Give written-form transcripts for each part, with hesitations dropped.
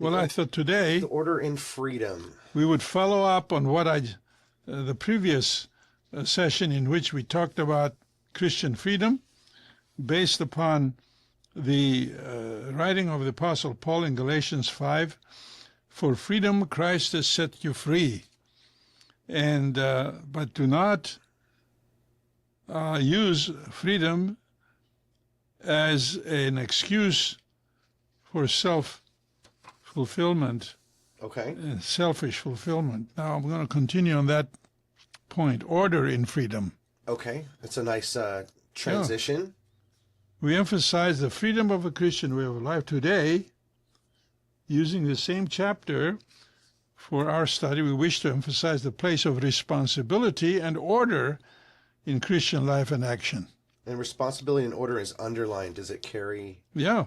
Well, I thought today The order in freedom. we would follow up on what the previous session in which we talked about Christian freedom based upon the writing of the Apostle Paul in Galatians 5, "For freedom Christ has set you free." And but do not use freedom as an excuse for self-fulfillment, Okay. selfish fulfillment. Now I'm going to continue on that point. Order in freedom. Okay. That's a nice transition. We emphasize the freedom of a Christian way of life today. Using the same chapter for our study, we wish to emphasize the place of responsibility and order in Christian life and action. And responsibility and order is underlined. Does it carry Yeah,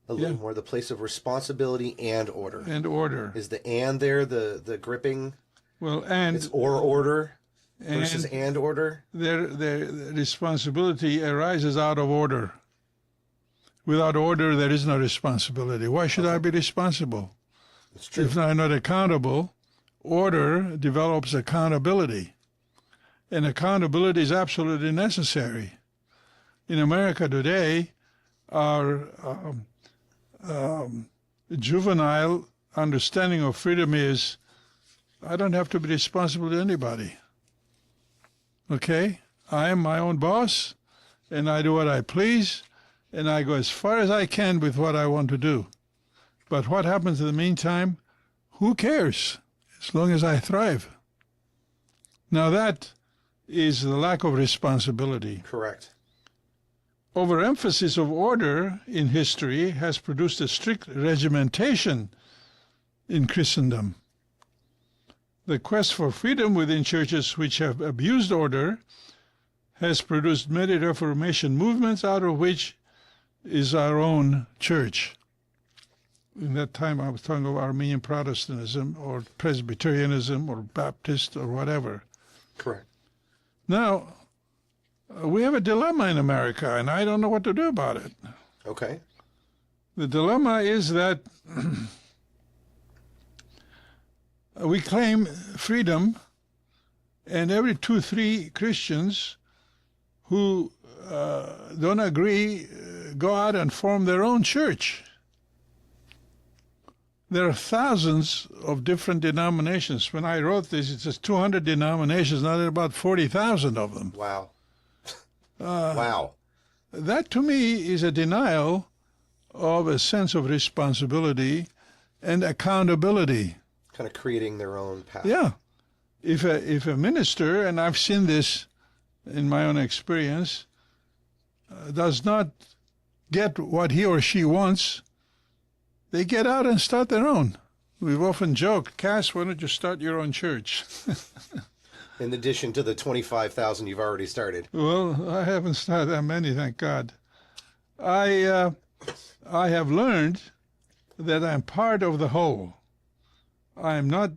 a little more? The place of responsibility and order. and order. Is the "and" there the gripping? Well, and It's or order versus and order? their responsibility arises out of order. Without order, there is no responsibility. Why should I be responsible? It's true. If I'm not accountable, order develops accountability. And accountability is absolutely necessary. In America today, our juvenile understanding of freedom is, I don't have to be responsible to anybody. Okay? I am my own boss, and I do what I please, and I go as far as I can with what I want to do. But what happens in the meantime, who cares, as long as I thrive? Now that is the lack of responsibility. Correct. Overemphasis of order in history has produced a strict regimentation in Christendom. The quest for freedom within churches which have abused order has produced many Reformation movements, out of which is our own church. In that time I was talking of Armenian Protestantism or Presbyterianism or Baptist or whatever. Correct. Now, we have a dilemma in America, and I don't know what to do about it. Okay. The dilemma is that we claim freedom, and every 2-3 Christians who don't agree go out and form their own church. There are thousands of different denominations. When I wrote this, it says 200 denominations, now there are about 40,000 of them. Wow. Wow. That, to me, is a denial of a sense of responsibility and accountability. Kind of creating their own path. Yeah. If a minister, and I've seen this in my own experience, does not get what he or she wants, they get out and start their own. We've often joked, Cass, why don't you start your own church? In addition to the 25,000 you've already started. Well, I haven't started that many, thank God. I have learned that I'm part of the whole. I am not,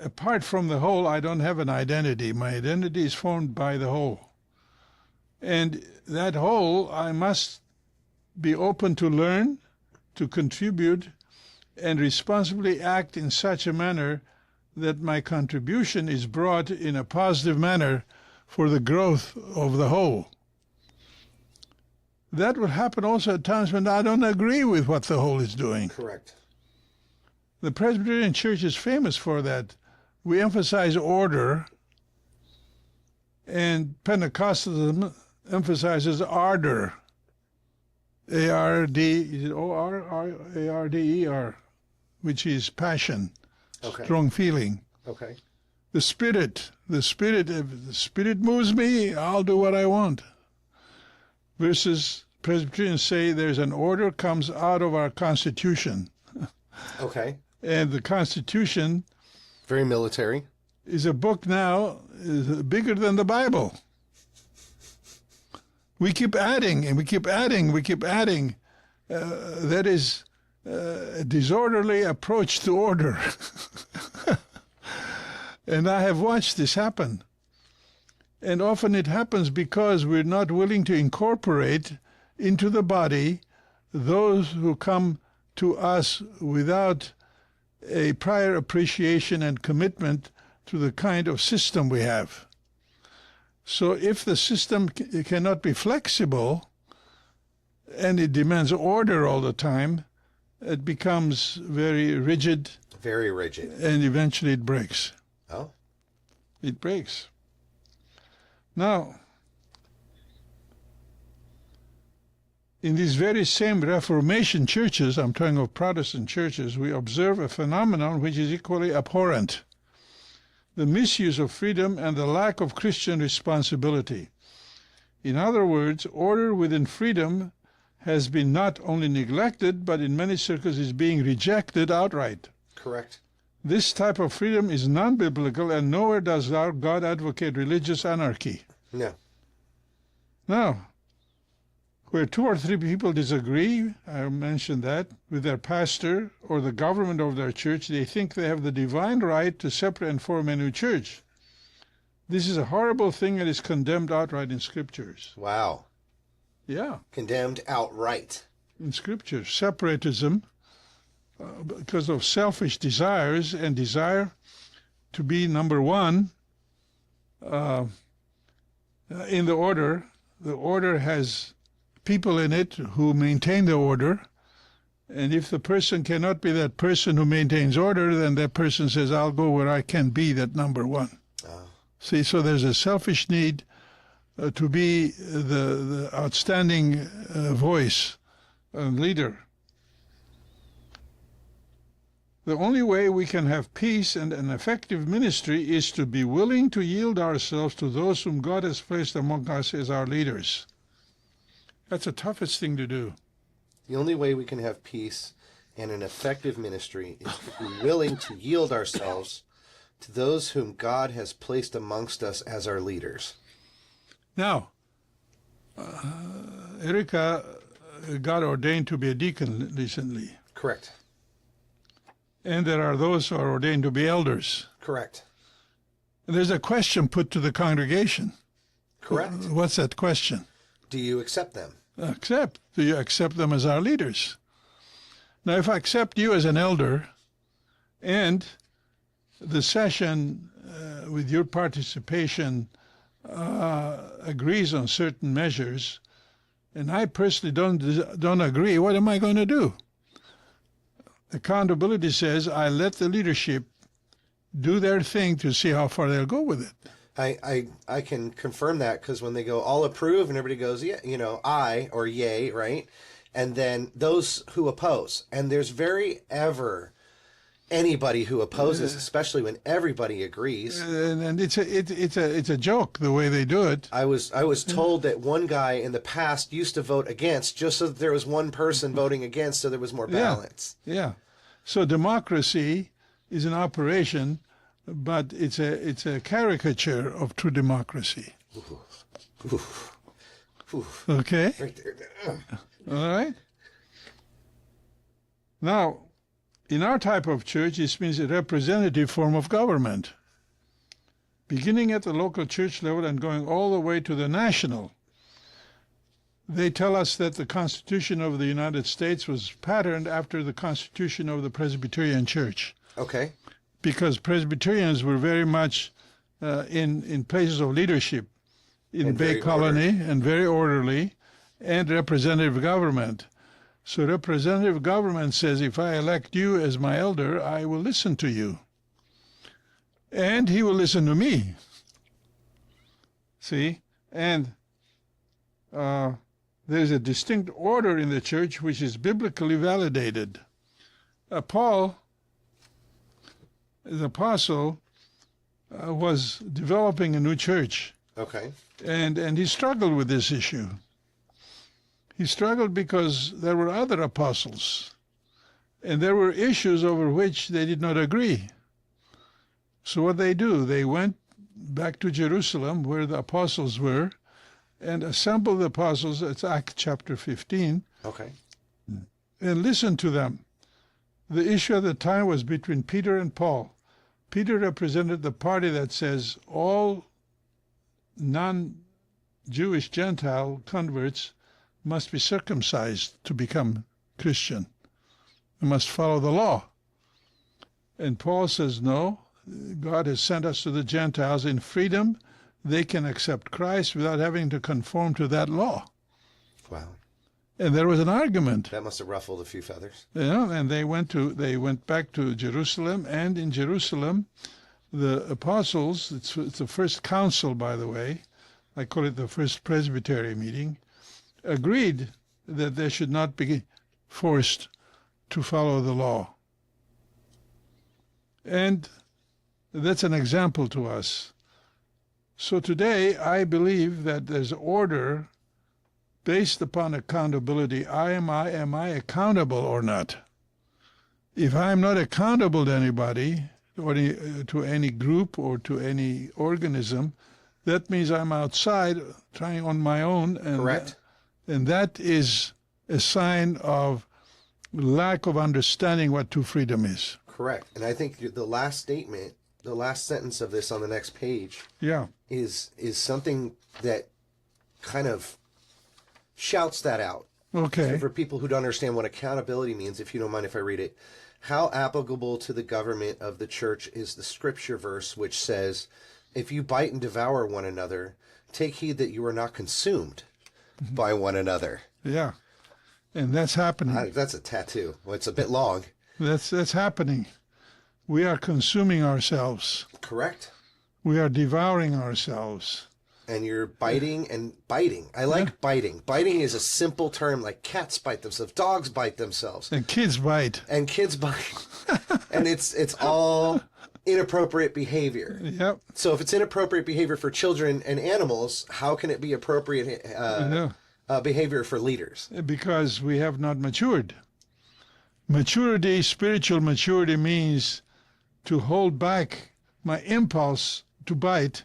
apart from the whole, I don't have an identity. My identity is formed by the whole. And that whole, I must be open to learn, to contribute, and responsibly act in such a manner that my contribution is brought in a positive manner for the growth of the whole. That will happen also at times when I don't agree with what the whole is doing. Correct. The Presbyterian Church is famous for that. We emphasize order, and Pentecostalism emphasizes ardor. A-R-D, is it O-R-A-R-D-E-R, which is passion, Okay. strong feeling. Okay. The Spirit, if the Spirit moves me, I'll do what I want. Versus Presbyterians say there's an order comes out of our Constitution. Okay. And the Constitution Very military. is a book now is bigger than the Bible. We keep adding, and we keep adding, we keep adding. That is a disorderly approach to order. And I have watched this happen. And often it happens because we're not willing to incorporate into the body those who come to us without a prior appreciation and commitment to the kind of system we have. So if the system cannot be flexible and it demands order all the time, it becomes very rigid. Very rigid. And eventually it breaks. Oh. It breaks. Now, in these very same Reformation churches, I'm talking of Protestant churches, we observe a phenomenon which is equally abhorrent: the misuse of freedom and the lack of Christian responsibility. In other words, order within freedom has been not only neglected, but in many circles is being rejected outright. Correct. This type of freedom is non-biblical, and nowhere does our God advocate religious anarchy. No. Now, where two or three people disagree, I mentioned that, with their pastor or the government of their church, they think they have the divine right to separate and form a new church. This is a horrible thing and is condemned outright in Scriptures. Wow. Yeah. Condemned outright. In Scriptures. Separatism, because of selfish desires and desire to be number one in the order. The order has people in it who maintain the order, and if the person cannot be that person who maintains order, then that person says, I'll go where I can be that number one. See, so there's a selfish need to be the outstanding voice and leader. The only way we can have peace and an effective ministry is to be willing to yield ourselves to those whom God has placed among us as our leaders. That's the toughest thing to do. The only way we can have peace and an effective ministry is to be willing to yield ourselves to those whom God has placed amongst us as our leaders. Now, Erika got ordained to be a deacon recently. Correct. And there are those who are ordained to be elders. Correct. And there's a question put to the congregation. Correct. What's that question? Do you accept them? Accept. Do you accept them as our leaders? Now, if I accept you as an elder, and the session with your participation agrees on certain measures, and I personally don't agree, what am I going to do? Accountability says I let the leadership do their thing to see how far they'll go with it. I can confirm that, because when they go all approve and everybody goes, yeah, aye or yay, right? And then those who oppose, and there's very ever anybody who opposes, especially when everybody agrees. And it's a joke the way they do it. I was told that one guy in the past used to vote against just so that there was one person voting against, so there was more balance. Yeah. So democracy is an operation, but it's a caricature of true democracy. Okay? Right there. All right? Now, in our type of church, this means a representative form of government, beginning at the local church level and going all the way to the national. They tell us that the Constitution of the United States was patterned after the Constitution of the Presbyterian Church. Okay. Because Presbyterians were very much in places of leadership in Bay Colony and very orderly, and representative government. So representative government says, if I elect you as my elder, I will listen to you. And he will listen to me. See? And there's a distinct order in the church which is biblically validated. Paul, the apostle, was developing a new church. Okay. And he struggled with this issue. He struggled because there were other apostles, and there were issues over which they did not agree. So what they do, they went back to Jerusalem, where the apostles were, and assembled the apostles. It's Acts chapter 15. Okay. And listened to them. The issue at the time was between Peter and Paul. Peter represented the party that says all non-Jewish Gentile converts must be circumcised to become Christian. We must follow the law. And Paul says, no, God has sent us to the Gentiles in freedom. They can accept Christ without having to conform to that law. Wow. And there was an argument. That must have ruffled a few feathers. Yeah, and they went back to Jerusalem, and in Jerusalem, the apostles, it's the first council, by the way, I call it the first presbytery meeting, agreed that they should not be forced to follow the law. And that's an example to us. So today, I believe that there's order based upon accountability. Am I accountable or not? If I'm not accountable to anybody, or to any group or to any organism, that means I'm outside trying on my own. And Correct. And that is a sign of lack of understanding what true freedom is. Correct. And I think the last statement, the last sentence of this on the next page, Yeah. is something that kind of shouts that out. Okay. So for people who don't understand what accountability means, if you don't mind if I read it, how applicable to the government of the church is the scripture verse which says, if you bite and devour one another, take heed that you are not consumed by one another. Yeah. And that's happening. That's a tattoo. Well, it's a bit long. That's happening. We are consuming ourselves. Correct. We are devouring ourselves. And you're biting and biting. I like biting. Biting is a simple term, like cats bite themselves, dogs bite themselves. And kids bite. And kids bite. And it's all inappropriate behavior. Yep. So if it's inappropriate behavior for children and animals, how can it be appropriate behavior for leaders? Because we have not matured. Maturity, spiritual maturity, means to hold back my impulse to bite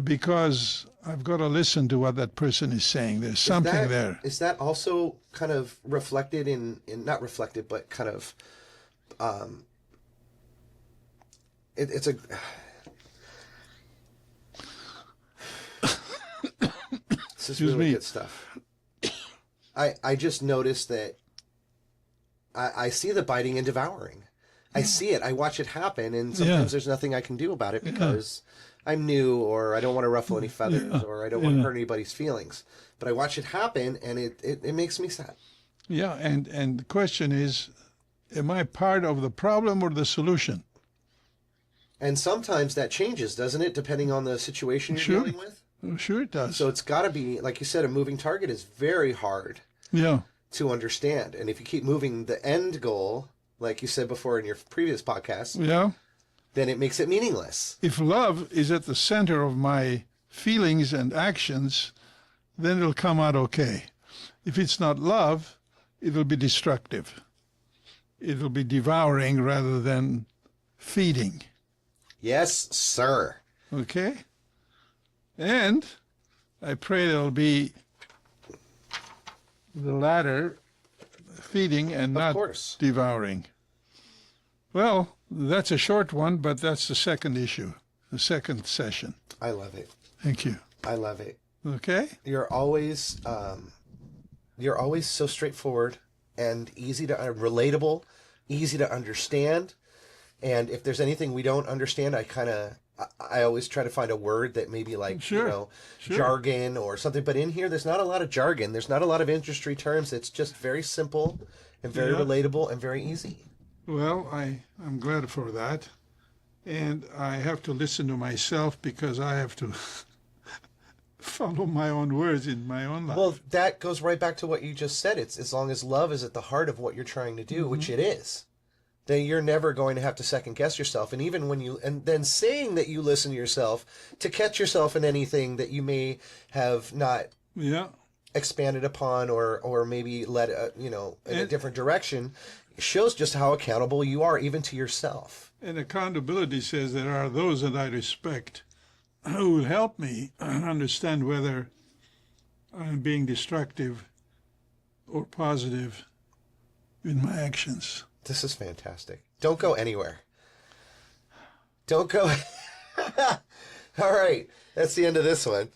because I've got to listen to what that person is saying. There's something there. Is that also kind of reflected in not reflected, but kind of, it's a... This is really good stuff. I just noticed that I see the biting and devouring. I see it. I watch it happen, and sometimes there's nothing I can do about it because I'm new, or I don't want to ruffle any feathers, or I don't want to hurt anybody's feelings. But I watch it happen, and it makes me sad. Yeah, and the question is, am I part of the problem or the solution? And sometimes that changes, doesn't it, depending on the situation you're dealing with? Sure it does. So it's got to be, like you said, a moving target is very hard to understand. And if you keep moving the end goal, like you said before in your previous podcast, then it makes it meaningless. If love is at the center of my feelings and actions, then it'll come out okay. If it's not love, it'll be destructive. It'll be devouring rather than feeding. Yes, sir. Okay? And I pray it'll be the latter, feeding and not devouring. Well, that's a short one, but that's the second issue, the second session. I love it. Thank you. I love it. Okay? You're always so straightforward and easy to relatable, easy to understand. And if there's anything we don't understand, I always try to find a word that maybe like, jargon or something. But in here, there's not a lot of jargon. There's not a lot of industry terms. It's just very simple and very relatable and very easy. Well, I'm glad for that. And I have to listen to myself because I have to follow my own words in my own life. Well, that goes right back to what you just said. It's as long as love is at the heart of what you're trying to do, which it is, then you're never going to have to second guess yourself. And even when and then saying that you listen to yourself to catch yourself in anything that you may have not expanded upon or maybe led in a different direction shows just how accountable you are even to yourself. And accountability says there are those that I respect who will help me understand whether I'm being destructive or positive in my actions. This is fantastic. Don't go anywhere. Don't go. All right. That's the end of this one.